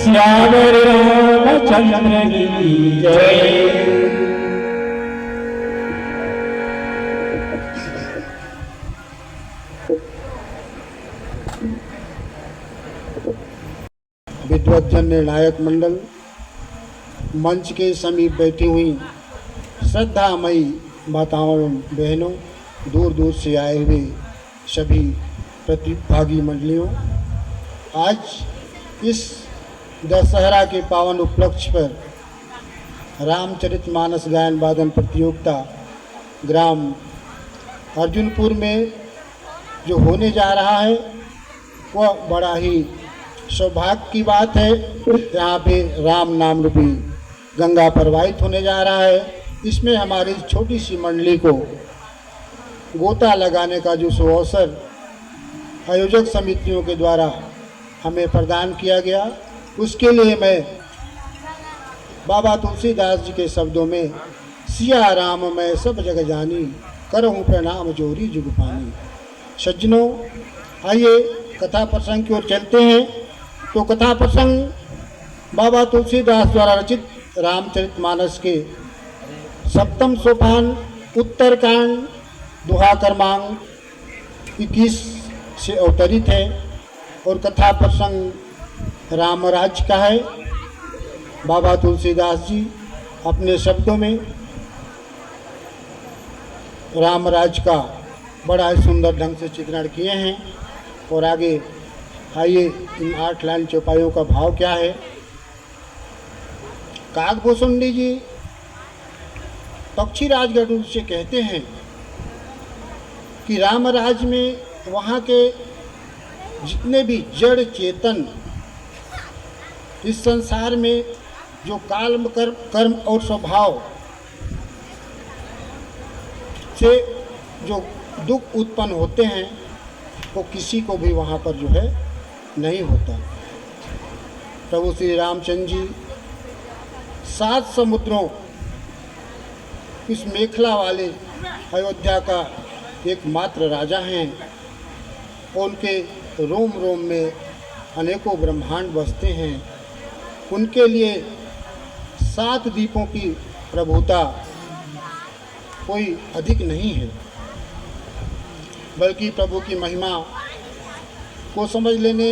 श्यावर रामचंद्र की जय। विद्वज्जन निर्णायक मंडल, मंच के समीप बैठी हुई श्रद्धामयी माताओं बहनों, दूर दूर से आए हुए सभी प्रतिभागी मंडलियों, आज इस दशहरा के पावन उपलक्ष्य पर रामचरितमानस गायन वादन प्रतियोगिता ग्राम अर्जुनपुर में जो होने जा रहा है वह बड़ा ही सौभाग्य की बात है। यहाँ पे राम नाम रूपी गंगा प्रवाहित होने जा रहा है। इसमें हमारी छोटी सी मंडली को गोता लगाने का जो अवसर आयोजक समितियों के द्वारा हमें प्रदान किया गया, उसके लिए मैं बाबा तुलसीदास जी के शब्दों में सिया राम मैं सब जग जानी, करहूँ प्रणाम जोरी जुग पानी। सज्जनों, आइए कथा प्रसंग की ओर चलते हैं। तो कथा प्रसंग बाबा तुलसीदास द्वारा रचित रामचरितमानस के सप्तम सोपान उत्तरकांड दोहा क्रमांक 21 से अवतरित है और कथा प्रसंग रामराज का है। बाबा तुलसीदास जी अपने शब्दों में रामराज का बड़ा ही सुंदर ढंग से चित्रण किए हैं। और आगे आइए इन 8 लाइन चौपाइयों का भाव क्या है। काकभूषुंडी जी पक्षीराज गरुड़ से कहते हैं कि रामराज में वहाँ के जितने भी जड़ चेतन इस संसार में जो कर्म और स्वभाव से जो दुख उत्पन्न होते हैं वो किसी को भी वहाँ पर जो है नहीं होता। प्रभु श्री रामचंद्र जी 7 समुद्रों इस मेखला वाले अयोध्या का एकमात्र राजा हैं। उनके रोम रोम में अनेकों ब्रह्मांड बसते हैं। उनके लिए 7 द्वीपों की प्रभुता कोई अधिक नहीं है, बल्कि प्रभु की महिमा को समझ लेने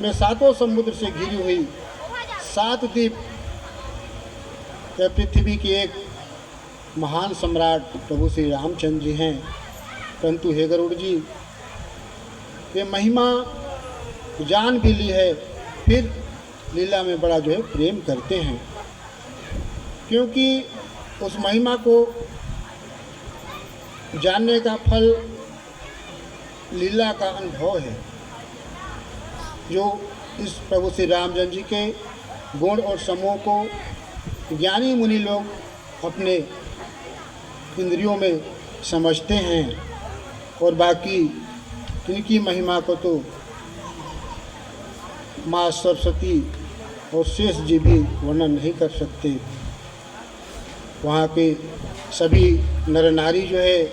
में 7 समुद्र से घिरी हुई 7 द्वीप यह पृथ्वी के एक महान सम्राट प्रभु श्री रामचंद्र जी हैं। परंतु हे गरुड़ जी, ये महिमा जान भी ली है, फिर लीला में बड़ा जो है प्रेम करते हैं, क्योंकि उस महिमा को जानने का फल लीला का अनुभव है, जो इस प्रभु श्री रामचंद्र जी के गुण और समूह को ज्ञानी मुनि लोग अपने इंद्रियों में समझते हैं और बाकी इनकी महिमा को तो माँ सरस्वती और शेष जी भी वर्णन नहीं कर सकते। वहाँ के सभी नर नारी जो है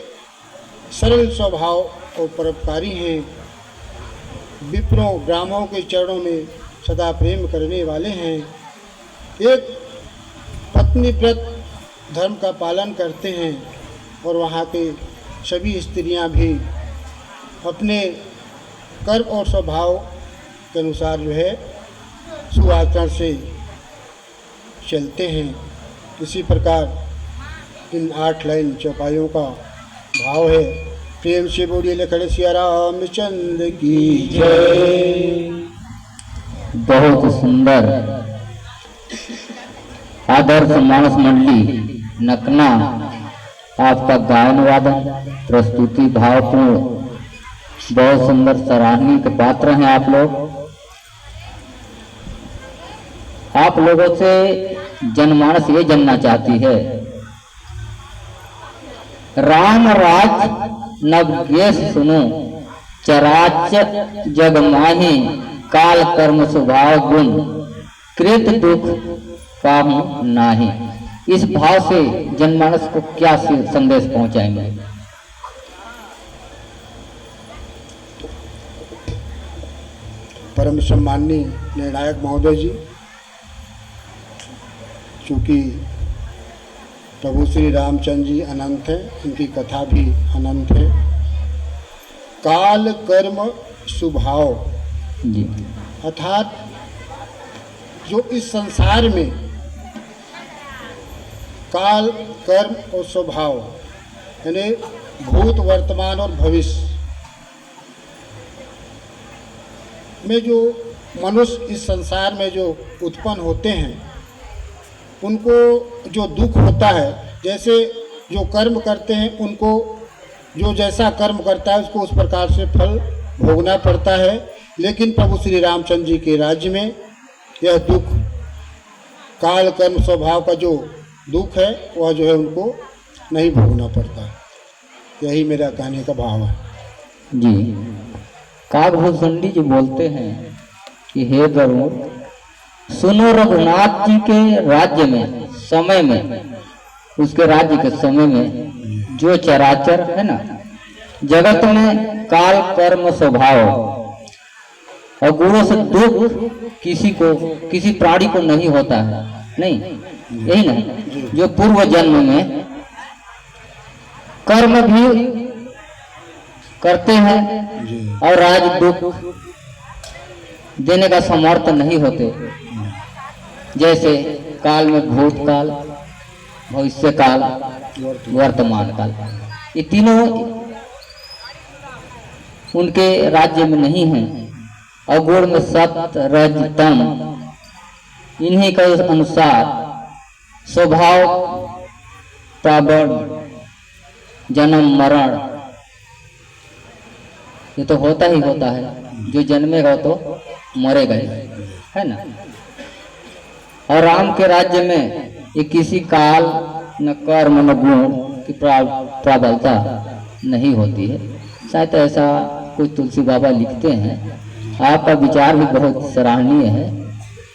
सरल स्वभाव और परोपकारी हैं। विप्रों ब्राह्मणों के चरणों में सदा प्रेम करने वाले हैं। एक पत्नी व्रत धर्म का पालन करते हैं और वहाँ के सभी स्त्रियाँ भी अपने कर्म और स्वभाव के अनुसार जो है सुआचरण से चलते हैं। इसी प्रकार इन 8 लाइन चौपाइयों का भाव है। प्रेम से बोलिए लखन सिया रामचंद्र की जय। बहुत सुंदर आदर्श मानस मंडली नकना आपका गायन वादन प्रस्तुति भावपूर्ण, बहुत सुंदर सराहनीय के पात्र हैं आप लोग। आप लोगों से जनमानस ये जानना चाहती है, राम राज नवगेश सुनो, चराच जग माही, काल कर्म स्वभाव गुण, कृत दुख काम नाही। इस भाव से जनमानस को क्या संदेश पहुंचाएंगे? परम सम्माननीय निर्णायक महोदय जी, चूँकि प्रभु श्री रामचंद्र जी अनंत है, उनकी कथा भी अनंत है। काल कर्म स्वभाव जी, अर्थात जो इस संसार में काल, कर्म और स्वभाव यानी भूत, वर्तमान और भविष्य में जो मनुष्य इस संसार में जो उत्पन्न होते हैं, उनको जो दुख होता है, जैसे जो कर्म करते हैं उनको जो जैसा कर्म करता है उसको उस प्रकार से फल भोगना पड़ता है। लेकिन प्रभु श्री रामचंद्र जी के राज्य में यह दुख, काल, कर्म, स्वभाव का जो दुख है वह जो है उनको नहीं भोगना पड़ता। यही मेरा कहने का भाव है। जी, काकभूषण जी बोलते हैं कि हे गरुड़, सुनो, रघुनाथ जी के राज्य में, समय में, उसके राज्य के समय में जो चराचर है ना, जगत में काल, कर्म, स्वभाव और गुणों से दुख किसी प्राणी को नहीं होता है। नहीं, यही नहीं, जो पूर्व जन्म में कर्म भी करते हैं और राज दुख देने का समर्थ नहीं होते, जैसे काल में भूतकाल, भविष्य काल, वर्तमान काल, ये तीनों उनके राज्य में नहीं हैं। और गुण में सत, रज, तम, इन्हीं के अनुसार स्वभाव, प्रावण, जन्म, मरण ये तो होता ही होता है। जो जन्मेगा तो मरेगा ही, है ना। और राम के राज्य में ये किसी काल, न कर्म, न गुण की प्रबलता नहीं होती है। शायद ऐसा कुछ तुलसी बाबा लिखते हैं। आपका विचार भी बहुत सराहनीय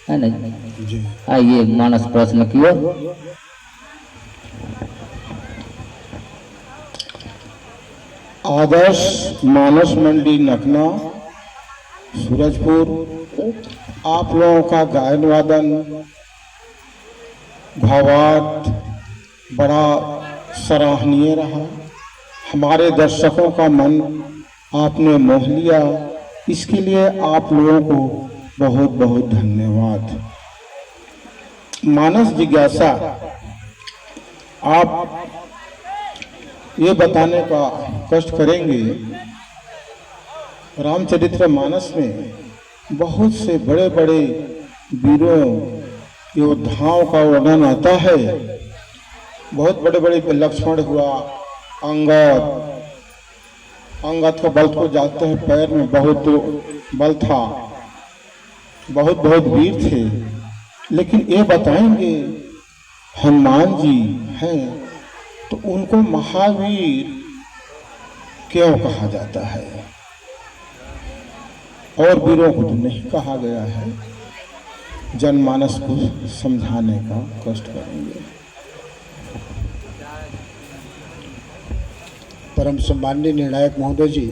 है ना। आइए मानस प्रश्न की ओर। आदर्श मानस मंडी नकना, सूरजपुर, आप लोगों का गायन वादन, भावार्थ बड़ा सराहनीय रहा। हमारे दर्शकों का मन आपने मोह लिया, इसके लिए आप लोगों को बहुत बहुत धन्यवाद। मानस जिज्ञासा, आप ये बताने का कष्ट करेंगे, रामचरित्र मानस में बहुत से बड़े बड़े वीरों, योद्धाओं का वर्णन आता है। बहुत बड़े बड़े, लक्ष्मण हुआ, अंगद का बल को जानते हैं, पैर में बहुत बल था, बहुत बहुत वीर थे। लेकिन ये बताएंगे हनुमान जी हैं तो उनको महावीर क्यों कहा जाता है, और वीरों को तो नहीं कहा गया है। जनमानस को समझाने का कष्ट करेंगे। परम सम्माननीय निर्णायक महोदय जी,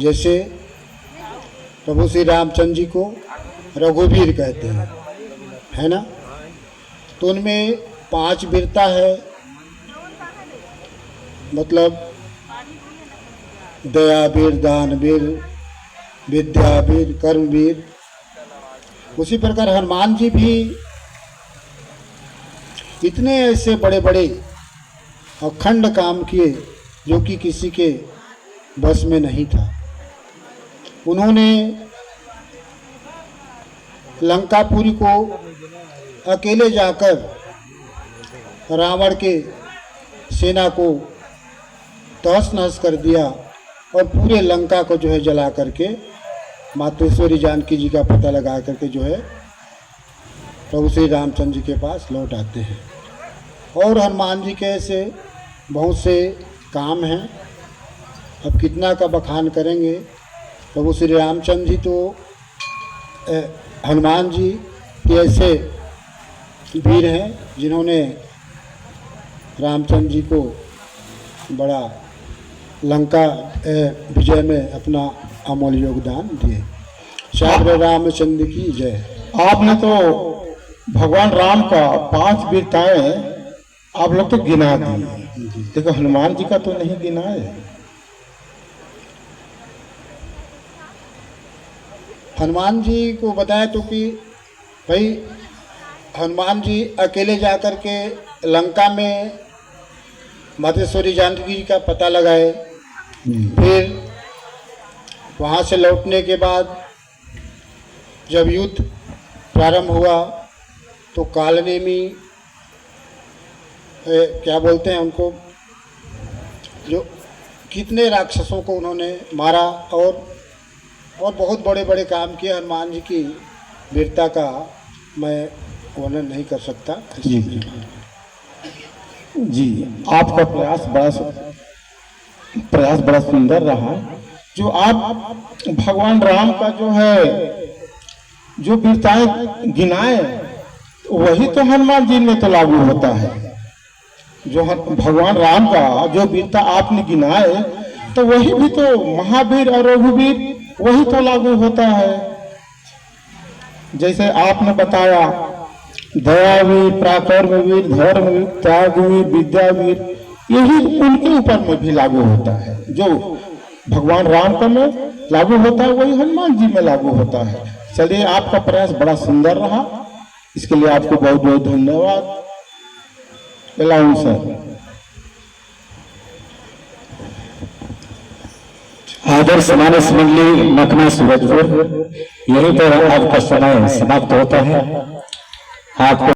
जैसे प्रभु श्री रामचंद्र जी को रघुवीर कहते हैं, है ना, तो उनमें 5 वीरता है, मतलब दयावीर, दानवीर, विद्यावीर, कर्मवीर। उसी प्रकार हनुमान जी भी इतने ऐसे बड़े बड़े अखंड काम किए जो कि किसी के बस में नहीं था। उन्होंने लंकापुरी को अकेले जाकर रावण के सेना को तहस नहस कर दिया और पूरे लंका को जो है जला करके मातेश्वरी जानकी जी का पता लगा करके जो है प्रभु श्री रामचंद्र जी के पास लौट आते हैं। और हनुमान जी के ऐसे बहुत से काम हैं, अब कितना का बखान करेंगे। प्रभु श्री रामचंद्र जी तो हनुमान जी के ऐसे वीर हैं जिन्होंने रामचंद्र जी को बड़ा लंका विजय में अपना अमूल्य योगदान दिए। श्री रामचंद्र की जय। आपने तो भगवान राम का 5 वीरताएं आप लोग तो गिना दी, देखो हनुमान जी का तो नहीं गिना है। हनुमान जी को बताया तो कि भाई हनुमान जी अकेले जाकर के लंका में मातेश्वरी जानकी जी का पता लगाए। फिर वहाँ से लौटने के बाद जब युद्ध प्रारंभ हुआ तो कालनेमी क्या बोलते हैं उनको, जो कितने राक्षसों को उन्होंने मारा और बहुत बड़े बड़े काम किए। हनुमान जी की वीरता का मैं वर्णन नहीं कर सकता। जी जी, आपका प्रयास बड़ा सुंदर रहा। जो आप भगवान राम का जो है जो वीरताएं गिनाए वही तो हनुमान जी में तो लागू होता है। जो भगवान राम का जो वीरता आपने गिनाए तो वही भी तो महावीर और रघुवीर वही तो लागू होता है। जैसे आपने बताया दयावीर, पराक्रमवीर, धर्मवीर, त्यागवीर, विद्यावीर, यही उनके ऊपर में भी लागू होता है। जो भगवान राम का में लागू होता है वही हनुमान जी में लागू होता है। चलिए, आपका प्रयास बड़ा सुंदर रहा, इसके लिए आपको बहुत बहुत धन्यवाद। एलाउन सर। आदर्श मानस मंडली मखना सूरजपुर, यहीं पर आपका समय समाप्त होता है। आपको